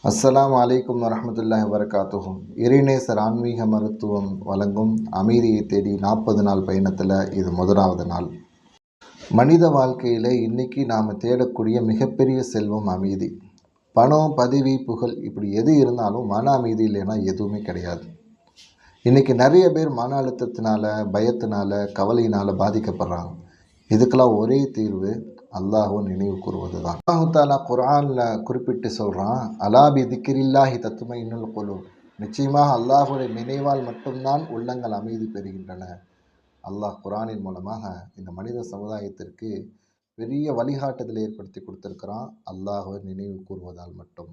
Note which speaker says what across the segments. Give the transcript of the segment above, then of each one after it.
Speaker 1: அஸ்ஸலாமு அலைக்கும் வரஹ்மத்துல்லாஹி வபரகாத்துஹு. இறைநேசர் ஆன்மீக மருத்துவம் வழங்கும் அமைதியை தேடி 40 நாள் பயணத்தில் இது முதலாவது நாள். மனித வாழ்க்கையில் இன்றைக்கி நாம் தேடக்கூடிய மிகப்பெரிய செல்வம் அமைதி. பணம், பதவி, புகழ் இப்படி எது இருந்தாலும் மன அமைதி இல்லைன்னா எதுவுமே கிடையாது. இன்றைக்கி நிறைய பேர் மன அழுத்தத்தினால, பயத்தினால, கவலையினால் பாதிக்கப்படுறாங்க. இதுக்கெல்லாம் ஒரே தீர்வு அல்லாஹ்வை நினைவு கூறுவது தான். அல்லாஹு தாலா குர்ஆனில் குறிப்பிட்டு சொல்கிறான், அலா பி திக்ரில்லாஹி தத்மைனுல் குலூப். நிச்சயமாக அல்லாஹுடைய நினைவால் மட்டும்தான் உள்ளங்கள் அமைதி பெறுகின்றன. அல்லாஹ் குர்ஆனின் மூலமாக இந்த மனித சமுதாயத்திற்கு பெரிய வழிகாட்டுதலை ஏற்படுத்தி கொடுத்துருக்குறான். அல்லாஹுவை நினைவு கூறுவதால் மட்டும்.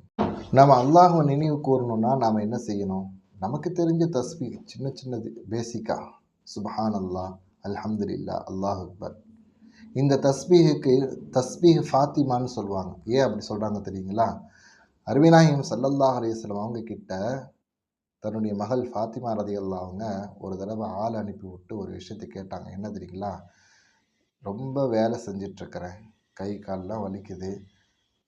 Speaker 1: நம்ம அல்லாஹுவை நினைவு கூறணுன்னா நாம் என்ன செய்யணும்? நமக்கு தெரிஞ்ச தஸ்பீஹ் சின்ன சின்னது பேசிக்காக சுப்ஹான் அல்லாஹ், அல்ஹம்துலில்லாஹ், அல்லாஹ் அக்பர். இந்த தஸ்பீஹுக்கு தஸ்பீஹ் ஃபாத்திமான்னு சொல்லுவாங்க. ஏன் அப்படி சொல்கிறாங்க தெரியுங்களா? அருமைநாயகம் ஸல்லல்லாஹு அலைஹி வஸல்லம் அவங்க கிட்ட தன்னுடைய மகள் ஃபாத்திமா ரலியல்லாஹு அவங்க ஒரு தடவை ஆள் அனுப்பி விட்டு ஒரு விஷயத்தை கேட்டாங்க. என்ன தெரியுங்களா? ரொம்ப வேலை செஞ்சிட்ருக்கிறேன், கை கால்லாம் வலிக்குது,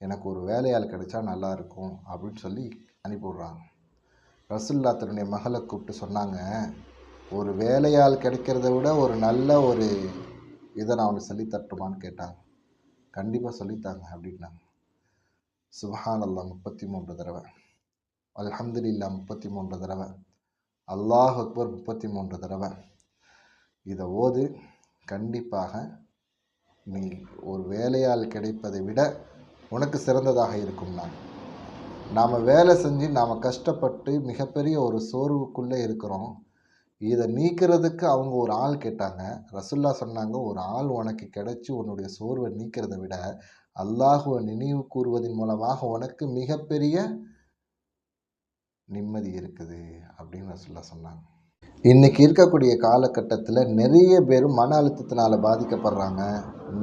Speaker 1: எனக்கு ஒரு வேலையாள் கிடைச்சா நல்லாயிருக்கும் அப்படின்னு சொல்லி அனுப்பி விட்றாங்க. ரசூலுல்லாஹ் தன்னுடைய மகளை கூப்பிட்டு சொன்னாங்க, ஒரு வேலையாள் கிடைக்கிறத விட ஒரு நல்ல ஒரு இதை நான் அவனுக்கு சொல்லி தரட்டுமான்னு கேட்டாங்க. கண்டிப்பாக சொல்லித்தாங்க அப்படின்னாங்க. சுப்ஹான் அல்லாஹ் 33 தடவை, அல்ஹம்துலில்லாஹ் 33 தடவை, அல்லாஹ் அக்பர் 33 தடவை. இதை ஓது. கண்டிப்பாக நீ ஒரு வேலையால் கிடைப்பதை விட உனக்கு சிறந்ததாக இருக்கும்னா. நாம் வேலை செஞ்சு நாம் கஷ்டப்பட்டு மிகப்பெரிய ஒரு சோர்வுக்குள்ளே இருக்கிறோம். இதை நீக்கிறதுக்கு அவங்க ஒரு ஆள் கேட்டாங்க. ரசூலுல்லாஹ் சொன்னாங்க, ஒரு ஆள் உனக்கு கிடைச்சி உன்னுடைய சோர்வை நீக்கிறதை விட அல்லாஹுவை நினைவு கூறுவதன் மூலமாக உனக்கு மிகப்பெரிய நிம்மதி இருக்குது அப்படின்னு ரசூலுல்லாஹ் சொன்னாங்க. இன்றைக்கி இருக்கக்கூடிய காலகட்டத்தில் நிறைய பேர் மன அழுத்தத்தினால் பாதிக்கப்படுறாங்க.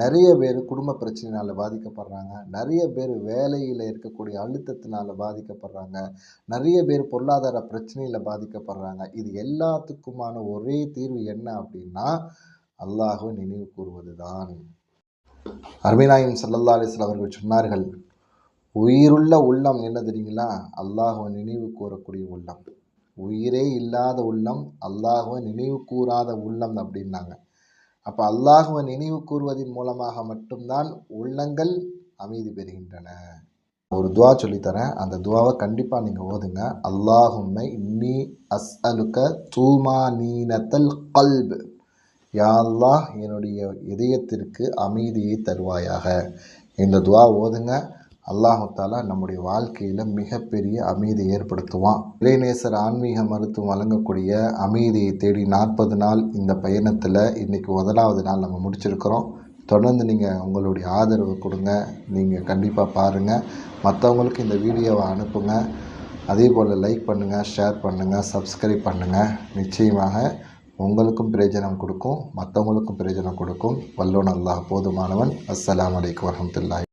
Speaker 1: நிறைய பேர் குடும்ப பிரச்சனையினால் பாதிக்கப்படுறாங்க. நிறைய பேர் வேலையில் இருக்கக்கூடிய அழுத்தத்தினால் பாதிக்கப்படுறாங்க. நிறைய பேர் பொருளாதார பிரச்சனையில் பாதிக்கப்படுறாங்க. இது எல்லாத்துக்குமான ஒரே தீர்வு என்ன அப்படின்னா அல்லாஹ்வை நினைவு கூறுவது தான். அருமைநாயகம் ஸல்லல்லாஹு அலைஹி வஸல்லம் அவர்கள் சொன்னார்கள், உயிருள்ள உள்ளம் என்ன தெரியுங்களா? அல்லாஹ்வை நினைவு கூறக்கூடிய உள்ளம். உயிரே இல்லாத உள்ளம் அல்லாஹ்வை நினைவு கூறாத உள்ளம் அப்படின்னாங்க. அப்போ அல்லாஹ்வை நினைவு கூறுவதன் மூலமாக மட்டும்தான் உள்ளங்கள் அமைதி பெறுகின்றன. ஒரு துவா சொல்லித்தரேன், அந்த துவாவை கண்டிப்பாக நீங்கள் ஓதுங்க. அல்லாஹும்ம இன்னி அஸ்அலுக தூமானீனத்தல் கல்ப். யா அல்லாஹ், என்னுடைய இதயத்திற்கு அமைதியை தருவாயாக. இந்த துவா ஓதுங்க. அல்லாஹு தாலா நம்முடைய வாழ்க்கையில் மிகப்பெரிய அமைதியை ஏற்படுத்துவான். இறைநேசர் ஆன்மீக மருத்துவம் வழங்கக்கூடிய அமைதியை தேடி 40 நாள் இந்த பயணத்தில் இன்றைக்கி முதலாவது நாள் நம்ம முடிச்சிருக்கிறோம். தொடர்ந்து நீங்கள் உங்களுடைய ஆதரவு கொடுங்க. நீங்கள் கண்டிப்பாக பாருங்கள். மற்றவங்களுக்கு இந்த வீடியோவை அனுப்புங்க. அதே போல் லைக் பண்ணுங்கள், ஷேர் பண்ணுங்கள், சப்ஸ்கிரைப் பண்ணுங்கள். நிச்சயமாக உங்களுக்கும் பிரயோஜனம் கொடுக்கும், மற்றவங்களுக்கும் பிரயோஜனம் கொடுக்கும். வல்லோன் அல்லாஹ் போதுமானவன். அஸ்ஸலாமு அலைக்கும் வரஹ்மத்துல்லாஹி.